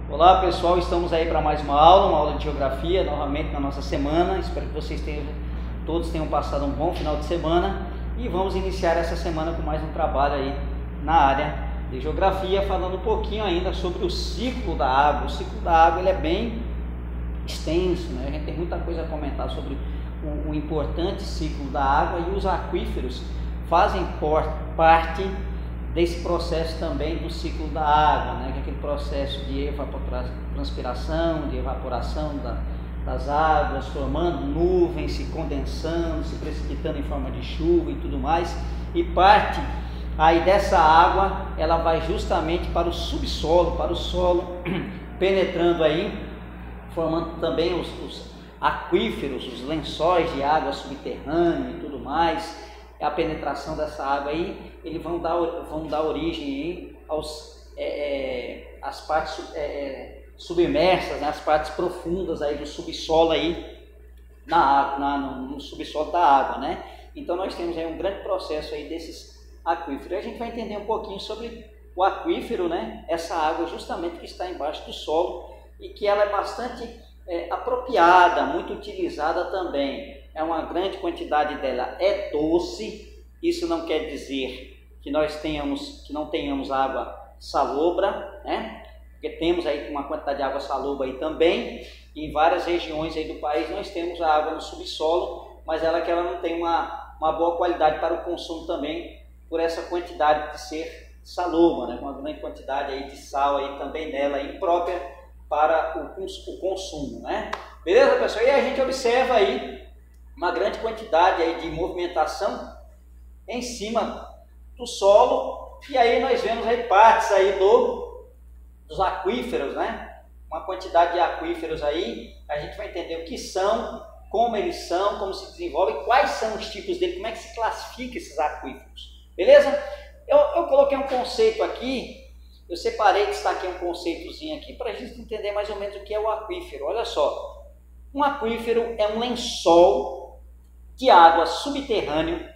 Olá pessoal, estamos aí para mais uma aula de geografia, novamente na nossa semana. Espero que vocês todos tenham passado um bom final de semana e vamos iniciar essa semana com mais um trabalho aí na área de geografia, falando um pouquinho ainda sobre o ciclo da água. O ciclo da água ele é bem extenso, né? A gente tem muita coisa a comentar sobre o importante ciclo da água, e os aquíferos fazem parte desse processo também do ciclo da água, né? Que é aquele processo de transpiração, de evaporação das águas, formando nuvens, se condensando, se precipitando em forma de chuva e tudo mais, e parte aí dessa água, ela vai justamente para o subsolo, para o solo, penetrando aí, formando também os aquíferos, os lençóis de água subterrânea e tudo mais. A penetração dessa água aí, eles vão dar origem às partes submersas, né, as partes profundas aí do subsolo aí, no subsolo da água, né? Então nós temos aí um grande processo aí desses aquíferos. A gente vai entender um pouquinho sobre o aquífero, né? Essa água justamente que está embaixo do solo e que ela é bastante apropriada, muito utilizada também. É uma grande quantidade dela é doce. Isso não quer dizer que não tenhamos água salobra, né? Porque temos aí uma quantidade de água salobra aí também. Em várias regiões aí do país nós temos a água no subsolo, mas ela não tem uma boa qualidade para o consumo também, por essa quantidade de ser salobra, né? Uma grande quantidade aí de sal aí também nela, imprópria para o consumo, né? Beleza, pessoal? E a gente observa aí uma grande quantidade aí de movimentação em cima do solo, e aí nós vemos aí partes aí dos aquíferos, né? Uma quantidade de aquíferos aí, a gente vai entender o que são, como eles são, como se desenvolvem, quais são os tipos dele, como é que se classifica esses aquíferos, beleza? Eu coloquei um conceito aqui, eu separei, destaquei um conceitozinho aqui para a gente entender mais ou menos o que é o aquífero. Olha só, um aquífero é um lençol de água subterrâneo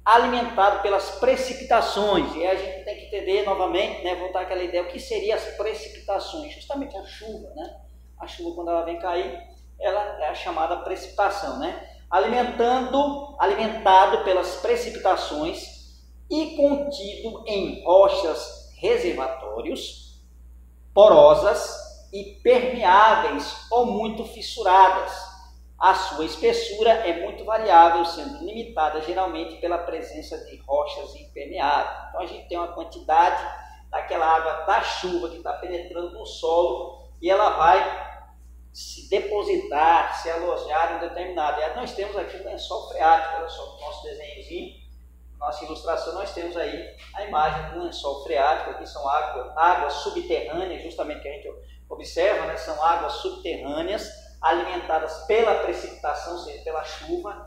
alimentado pelas precipitações. E a gente tem que entender novamente, né, voltar àquela ideia, o que seriam as precipitações? Justamente a chuva, né? A chuva, quando ela vem cair, ela é a chamada precipitação, né? Alimentado pelas precipitações e contido em rochas reservatórios, porosas e permeáveis ou muito fissuradas. A sua espessura é muito variável, sendo limitada geralmente pela presença de rochas impermeáveis. Então a gente tem uma quantidade daquela água da chuva que está penetrando no solo e ela vai se depositar, se alojar em um determinado. E aí nós temos aqui o lençol freático. Olha só, o nosso desenhozinho, nossa ilustração, nós temos aí a imagem do lençol freático. Aqui são águas subterrâneas, justamente que a gente observa, né? São águas subterrâneas alimentadas pela precipitação, ou seja, pela chuva,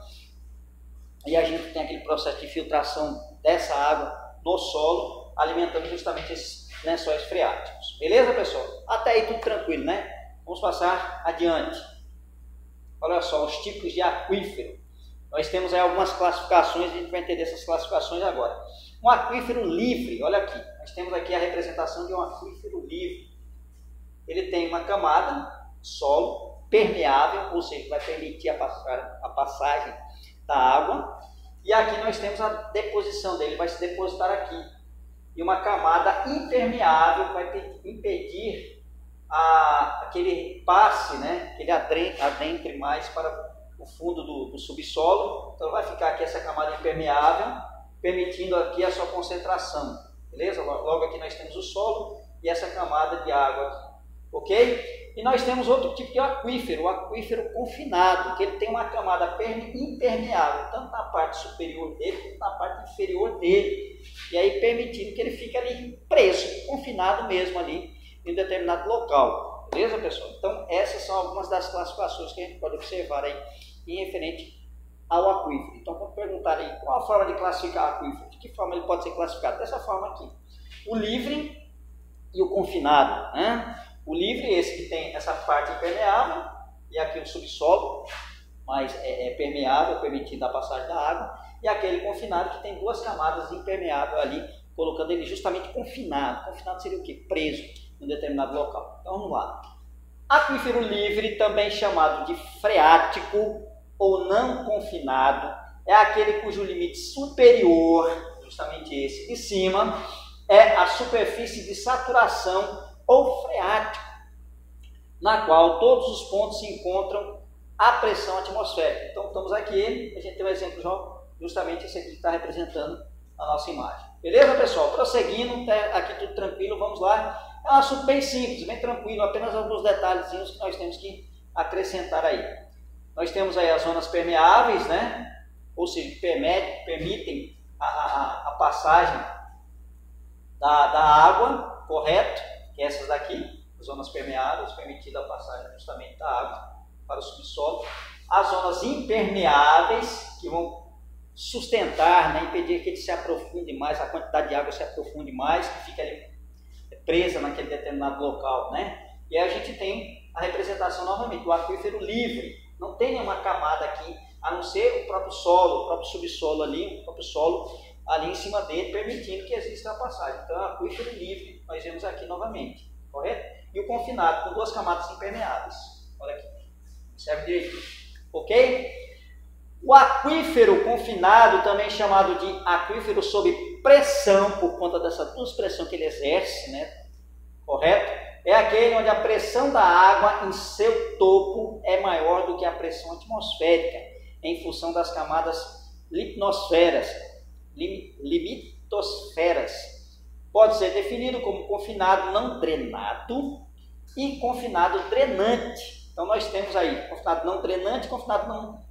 e a gente tem aquele processo de filtração dessa água no solo, alimentando justamente esses lençóis freáticos. Beleza, pessoal? Até aí tudo tranquilo, né? Vamos passar adiante. Olha só, os tipos de aquífero. Nós temos aí algumas classificações, a gente vai entender essas classificações agora. Um aquífero livre, olha aqui, nós temos aqui a representação de um aquífero livre. Ele tem uma camada, solo, permeável, ou seja, vai permitir a passagem da água, e aqui nós temos a deposição dele, vai se depositar aqui, e uma camada impermeável vai impedir aquele passe, né, que ele adentre mais para o fundo do subsolo. Então vai ficar aqui essa camada impermeável, permitindo aqui a sua concentração, beleza? Logo aqui nós temos o solo e essa camada de água aqui. Ok? E nós temos outro tipo de aquífero, o aquífero confinado, que ele tem uma camada impermeável, tanto na parte superior dele, quanto na parte inferior dele, e aí permitindo que ele fique ali preso, confinado mesmo ali, em um determinado local. Beleza, pessoal? Então, essas são algumas das classificações que a gente pode observar aí, em referente ao aquífero. Então, quando perguntar aí, qual a forma de classificar o aquífero? De que forma ele pode ser classificado? Dessa forma aqui. O livre e o confinado, né? O livre, esse que tem essa parte impermeável, e aqui o subsolo, mas permeável, permitindo a passagem da água, e aquele confinado que tem duas camadas de impermeável ali, colocando ele justamente confinado. Confinado seria o quê? Preso. num determinado local. Então vamos lá. Aquífero livre, também chamado de freático ou não confinado, é aquele cujo limite superior, justamente esse de cima, é a superfície de saturação ou freático, na qual todos os pontos se encontram à pressão atmosférica. Então estamos aqui, a gente tem um exemplo justamente esse aqui que está representando a nossa imagem. Beleza, pessoal? Prosseguindo, aqui tudo tranquilo, vamos lá. É um assunto bem simples, bem tranquilo, apenas alguns detalhezinhos que nós temos que acrescentar aí. Nós temos aí as zonas permeáveis, né? Ou seja, permitem a passagem da água, correto? Que é essas daqui, as zonas permeáveis, permitida a passagem justamente da água para o subsolo. As zonas impermeáveis, que vão sustentar, né? Impedir que ele se aprofunde mais, a quantidade de água se aprofunde mais, que fica ali presa naquele determinado local, né? E aí a gente tem a representação novamente do aquífero livre. Não tem nenhuma camada aqui, a não ser o próprio solo, o próprio subsolo ali, o próprio solo ali em cima dele, permitindo que exista a passagem. Então, é o aquífero livre, nós vemos aqui novamente, correto? E o confinado, com duas camadas impermeáveis. Olha aqui, observe direitinho, ok? O aquífero confinado, também chamado de aquífero sob pressão, por conta dessa dupla pressão que ele exerce, né? Correto? É aquele onde a pressão da água em seu topo é maior do que a pressão atmosférica, em função das camadas limitosferas. Pode ser definido como confinado não drenado e confinado drenante. Então nós temos aí confinado não drenante e confinado não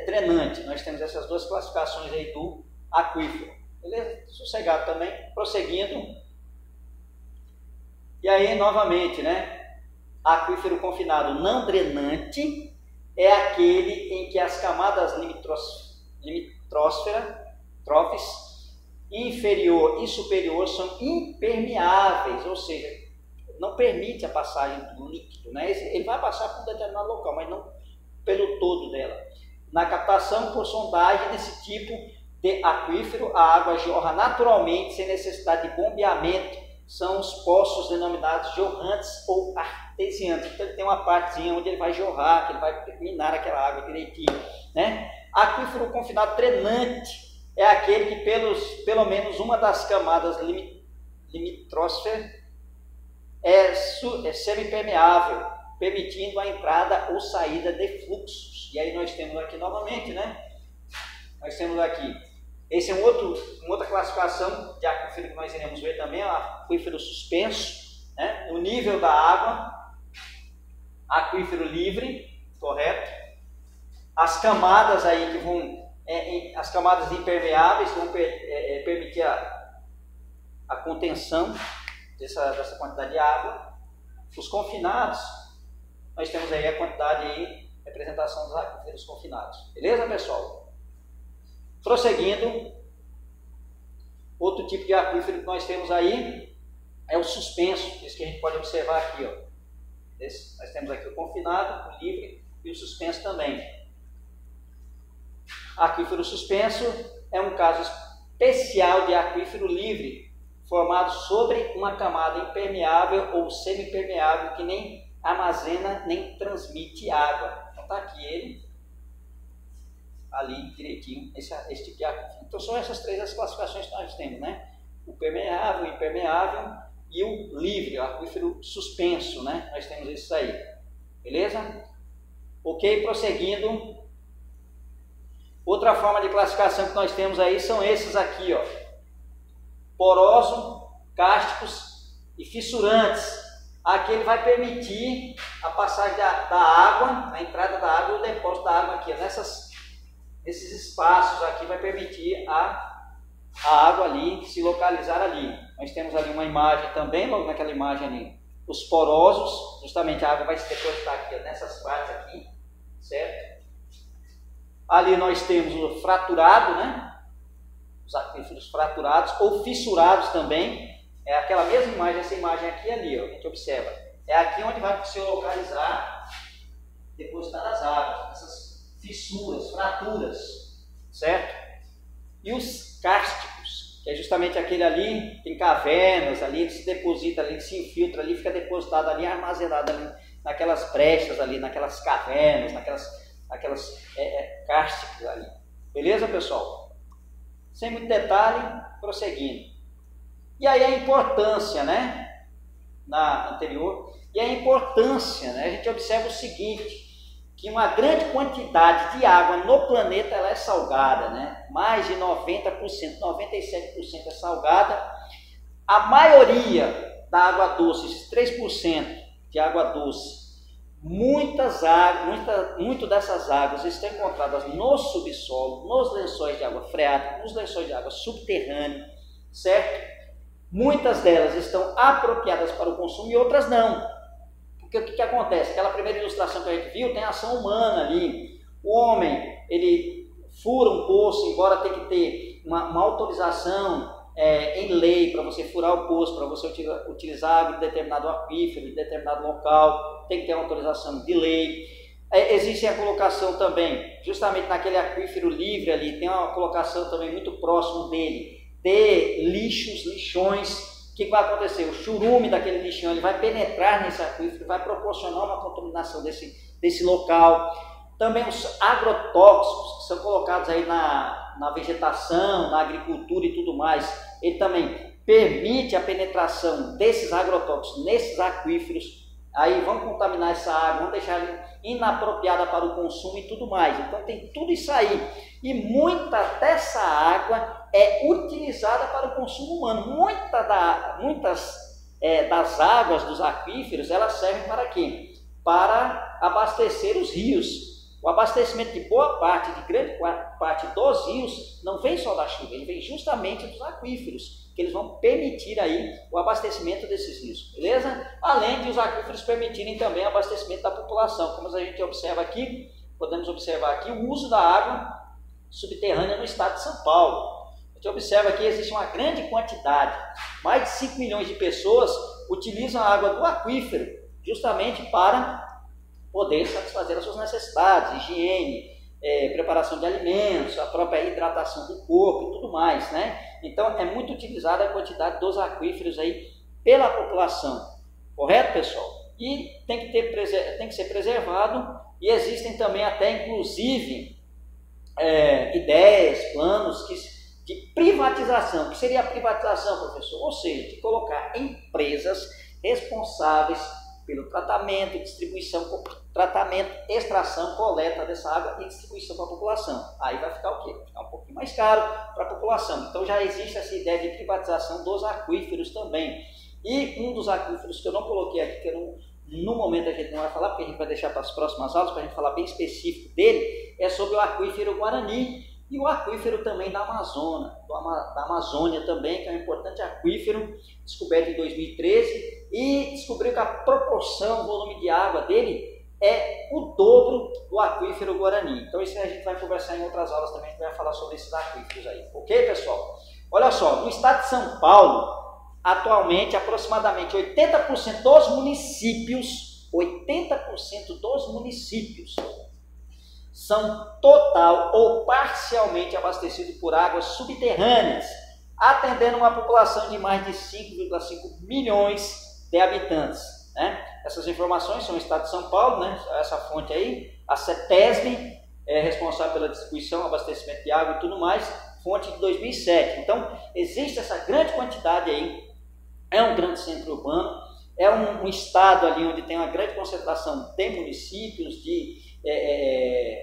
drenante. Nós temos essas duas classificações aí do aquífero. Beleza? Sossegado também, prosseguindo. E aí, novamente, né? Aquífero confinado não drenante é aquele em que as camadas limítrofes inferior e superior são impermeáveis, ou seja, não permite a passagem do líquido, né? Ele vai passar por um determinado local, mas não pelo todo dela. Na captação por sondagem desse tipo de aquífero, a água jorra naturalmente, sem necessidade de bombeamento. São os poços denominados jorrantes ou artesianos. Então ele tem uma partezinha onde ele vai jorrar, que ele vai minar aquela água direitinho, né? Aquífero confinado drenante é aquele que pelo menos uma das camadas limítrofes é semipermeável, permitindo a entrada ou saída de fluxos. E aí nós temos aqui novamente, né? Nós temos aqui, esse é uma outra classificação de aquífero que nós iremos ver também, é o aquífero suspenso, né? O nível da água, aquífero livre, correto? As camadas aí que vão, as camadas impermeáveis que vão permitir a contenção dessa quantidade de água. Os confinados, nós temos aí a quantidade aí, representação dos aquíferos confinados. Beleza, pessoal? Prosseguindo, outro tipo de aquífero que nós temos aí é o suspenso, esse que a gente pode observar aqui, ó. Nós temos aqui o confinado, o livre e o suspenso também. Aquífero suspenso é um caso especial de aquífero livre, formado sobre uma camada impermeável ou semipermeável que nem armazena nem transmite água. Então está aqui ele, ali direitinho, esse tipo de aquífero. Então são essas três as classificações que nós temos, né? O permeável, o impermeável e o livre, o aquífero suspenso, né? Nós temos isso aí, beleza? Ok, prosseguindo. Outra forma de classificação que nós temos aí são esses aqui, ó. Poroso, cáusticos e fissurantes. Aqui ele vai permitir a passagem da água, a entrada da água e o depósito da água aqui, nesses espaços aqui vai permitir a água ali se localizar ali. Nós temos ali uma imagem também, logo naquela imagem ali, os porosos, justamente a água vai se depositar aqui, nessas partes aqui, certo? Ali nós temos o fraturado, né? Os aquíferos fraturados ou fissurados também. É aquela mesma imagem, essa imagem aqui e ali, ó, a gente observa. É aqui onde vai se localizar, depositar as águas, essas fissuras, fraturas, certo? E os cáusticos. que é justamente aquele ali, tem cavernas ali, ele se deposita ali, ele se infiltra ali, fica depositado ali, armazenado ali, naquelas brechas ali, naquelas cavernas, naquelas cársticas ali. Beleza, pessoal? Sem muito detalhe, prosseguindo. E aí a importância, né? Na anterior, e a importância, né? A gente observa o seguinte, que uma grande quantidade de água no planeta ela é salgada, né? Mais de 90%, 97% é salgada. A maioria da água doce, esses 3% de água doce, muito dessas águas estão encontradas no subsolo, nos lençóis de água freática, nos lençóis de água subterrânea, certo? Muitas delas estão apropriadas para o consumo e outras não. Porque o que acontece? Aquela primeira ilustração que a gente viu tem ação humana ali. O homem, ele fura um poço, embora tenha que ter uma autorização em lei para você furar o poço, para você utilizar água de determinado aquífero, de determinado local, tem que ter uma autorização de lei. Existe a colocação também, justamente naquele aquífero livre ali, tem uma colocação também muito próximo dele, de lixões. O que vai acontecer? O churume daquele lixão ele vai penetrar nesse aquífero, vai proporcionar uma contaminação desse local. Também os agrotóxicos que são colocados aí na vegetação, na agricultura e tudo mais, ele também permite a penetração desses agrotóxicos nesses aquíferos. Aí vão contaminar essa água, vão deixar ela inapropriada para o consumo e tudo mais. Então tem tudo isso aí. E muita dessa água é utilizada para o consumo humano. Muitas das águas dos aquíferos, elas servem para quê? Para abastecer os rios. O abastecimento de boa parte, de grande parte dos rios, não vem só da chuva, ele vem justamente dos aquíferos, que eles vão permitir aí o abastecimento desses rios, beleza? Além de os aquíferos permitirem também o abastecimento da população, como a gente observa aqui, podemos observar aqui o uso da água subterrânea no estado de São Paulo. A gente observa que existe uma grande quantidade, mais de 5 milhões de pessoas utilizam a água do aquífero justamente para poder satisfazer as suas necessidades, higiene, preparação de alimentos, a própria hidratação do corpo e tudo mais, né? Então é muito utilizada a quantidade dos aquíferos aí pela população, correto, pessoal? E tem que ser preservado, e existem também até inclusive ideias, planos de privatização. O que seria a privatização, professor? Ou seja, de colocar empresas responsáveis pelo tratamento, distribuição, extração, coleta dessa água e distribuição para a população. Aí vai ficar o quê? Vai ficar um pouquinho mais caro para a população. Então já existe essa ideia de privatização dos aquíferos também. E um dos aquíferos que eu não coloquei aqui, que no momento a gente não vai falar, porque a gente vai deixar para as próximas aulas, para a gente falar bem específico dele, é sobre o aquífero Guarani e o aquífero também da Amazônia também, que é um importante aquífero, descoberto em 2013, e descobriu que a proporção, o volume de água dele é o dobro do aquífero Guarani. Então isso a gente vai conversar em outras aulas também, a gente vai falar sobre esses aquíferos aí, ok, pessoal? Olha só, no estado de São Paulo, atualmente aproximadamente 80% dos municípios, são total ou parcialmente abastecidos por águas subterrâneas, atendendo uma população de mais de 5,5 milhões de habitantes, né? Essas informações são do estado de São Paulo, né? Essa fonte aí, a CETESB, é responsável pela distribuição, abastecimento de água e tudo mais, fonte de 2007. Então, existe essa grande quantidade aí, é um grande centro urbano, é um estado ali onde tem uma grande concentração de municípios, de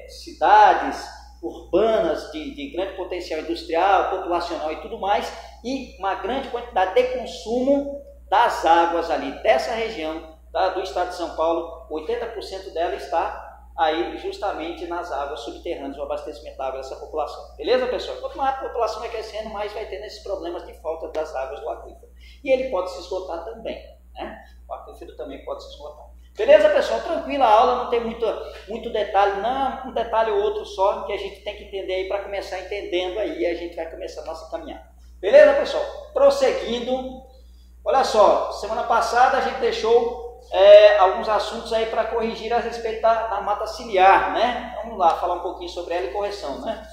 cidades urbanas de grande potencial industrial, populacional e tudo mais, e uma grande quantidade de consumo das águas ali dessa região do estado de São Paulo. 80% dela está aí justamente nas águas subterrâneas, o abastecimento da água dessa população. Beleza, pessoal? Quanto mais a população vai crescendo, mais vai tendo esses problemas de falta das águas do aquífero. E ele pode se esgotar também, né? O aquífero também pode se esgotar. Beleza, pessoal? Tranquila a aula, não tem muito detalhe, não, um detalhe ou outro só que a gente tem que entender aí para começar entendendo aí, a gente vai começar a nossa caminhada. Beleza, pessoal? Prosseguindo, olha só, semana passada a gente deixou alguns assuntos aí para corrigir a respeito da mata ciliar, né? Vamos lá, falar um pouquinho sobre ela e correção, né?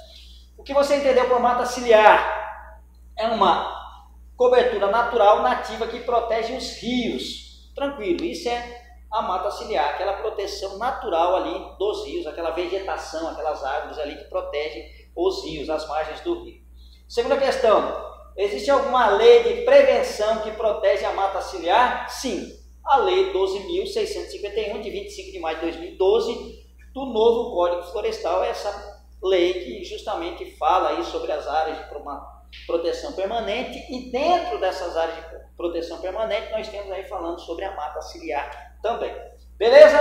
O que você entendeu por mata ciliar? é uma cobertura natural nativa que protege os rios. Tranquilo, isso é a mata ciliar, aquela proteção natural ali dos rios, aquela vegetação, aquelas árvores ali que protegem os rios, as margens do rio. Segunda questão, existe alguma lei de prevenção que protege a mata ciliar? Sim, a Lei 12.651, de 25 de maio de 2012, do novo Código Florestal, essa lei que justamente fala aí sobre as áreas de proteção permanente, e dentro dessas áreas de proteção permanente nós temos aí falando sobre a mata ciliar também. Beleza?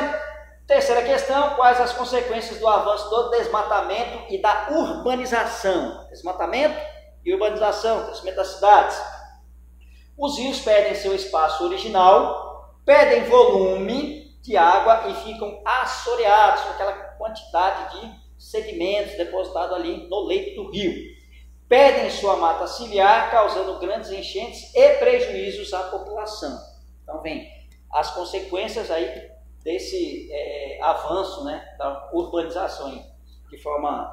Terceira questão, quais as consequências do avanço do desmatamento e da urbanização? Desmatamento e urbanização, crescimento das cidades. Os rios perdem seu espaço original, perdem volume de água e ficam assoreados com aquela quantidade de sedimentos depositados ali no leito do rio. Perdem sua mata ciliar, causando grandes enchentes e prejuízos à população. Então vem as consequências aí desse avanço, né, da urbanização de forma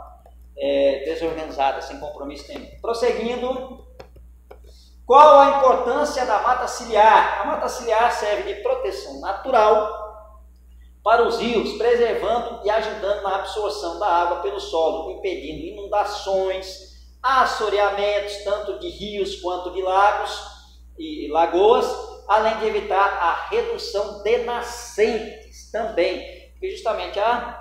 desorganizada, sem compromisso nenhum. Prosseguindo, qual a importância da mata ciliar? A mata ciliar serve de proteção natural para os rios, preservando e ajudando na absorção da água pelo solo, impedindo inundações, assoreamentos, tanto de rios quanto de lagos e lagoas, além de evitar a redução de nascentes também, porque justamente a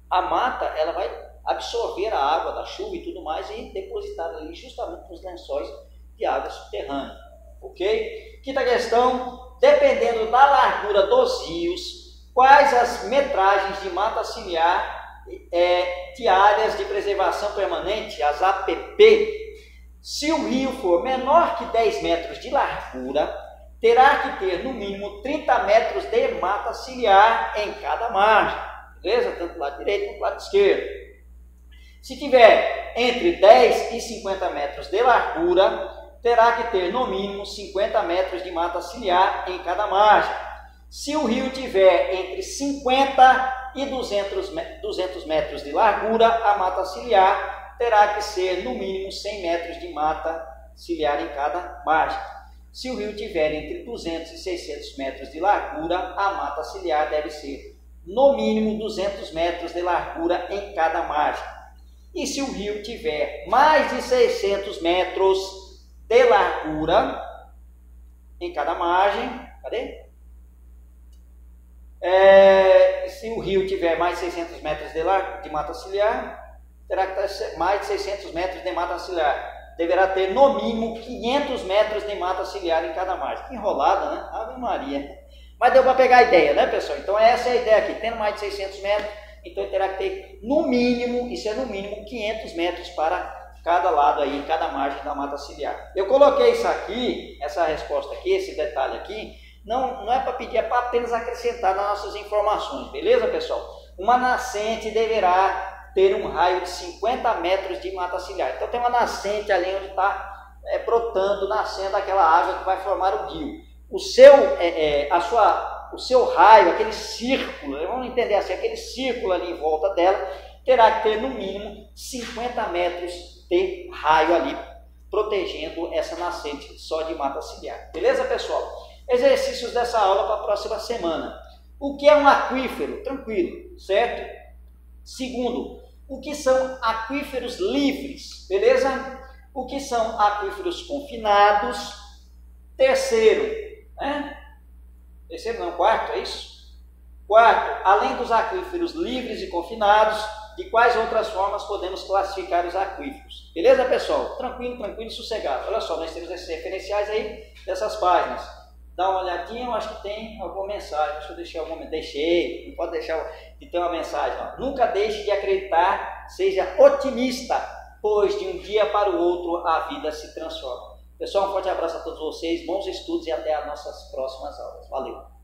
mata ela vai absorver a água da chuva e tudo mais e depositar ali justamente nos lençóis de água subterrânea, ok? Quinta questão, dependendo da largura dos rios, quais as metragens de mata ciliar de áreas de preservação permanente, as APP? Se o rio for menor que 10 metros de largura, terá que ter no mínimo 30 metros de mata ciliar em cada margem, beleza? Tanto do lado direito quanto do lado esquerdo. Se tiver entre 10 e 50 metros de largura, terá que ter no mínimo 50 metros de mata ciliar em cada margem. Se o rio tiver entre 50 e 200 metros de largura, a mata ciliar terá que ser no mínimo 100 metros de mata ciliar em cada margem. Se o rio tiver entre 200 e 600 metros de largura, a mata ciliar deve ser no mínimo 200 metros de largura em cada margem. E se o rio tiver mais de 600 metros de largura em cada margem, se o rio tiver mais de 600 metros de mata ciliar, terá que ter mais de 600 metros de mata ciliar. Deverá ter no mínimo 500 metros de mata ciliar em cada margem. Enrolada, né? Ave Maria. Mas deu para pegar a ideia, né, pessoal? Então essa é a ideia aqui. Tendo mais de 600 metros, então terá que ter no mínimo, isso é no mínimo, 500 metros para cada lado aí, cada margem da mata ciliar. Eu coloquei isso aqui, essa resposta aqui, esse detalhe aqui, não é para pedir, é para apenas acrescentar nas nossas informações, beleza, pessoal? Uma nascente deverá ter um raio de 50 metros de mata ciliar. Então tem uma nascente ali onde está brotando, nascendo aquela água que vai formar o rio. O seu raio, aquele círculo, vamos entender assim, aquele círculo ali em volta dela, terá que ter no mínimo 50 metros de raio ali, protegendo essa nascente só de mata ciliar. Beleza, pessoal? Exercícios dessa aula para a próxima semana. O que é um aquífero? Tranquilo, certo? Segundo, o que são aquíferos livres? Beleza? O que são aquíferos confinados? Terceiro, quarto, é isso? Quarto, além dos aquíferos livres e confinados, de quais outras formas podemos classificar os aquíferos? Beleza, pessoal? Tranquilo, tranquilo e sossegado. Olha só, nós temos esses referenciais aí dessas páginas. Dá uma olhadinha, eu acho que tem alguma mensagem. Deixa eu deixar alguma. Deixei, não pode deixar de ter uma mensagem. Ó. Nunca deixe de acreditar, seja otimista, pois de um dia para o outro a vida se transforma. Pessoal, um forte abraço a todos vocês, bons estudos e até as nossas próximas aulas. Valeu!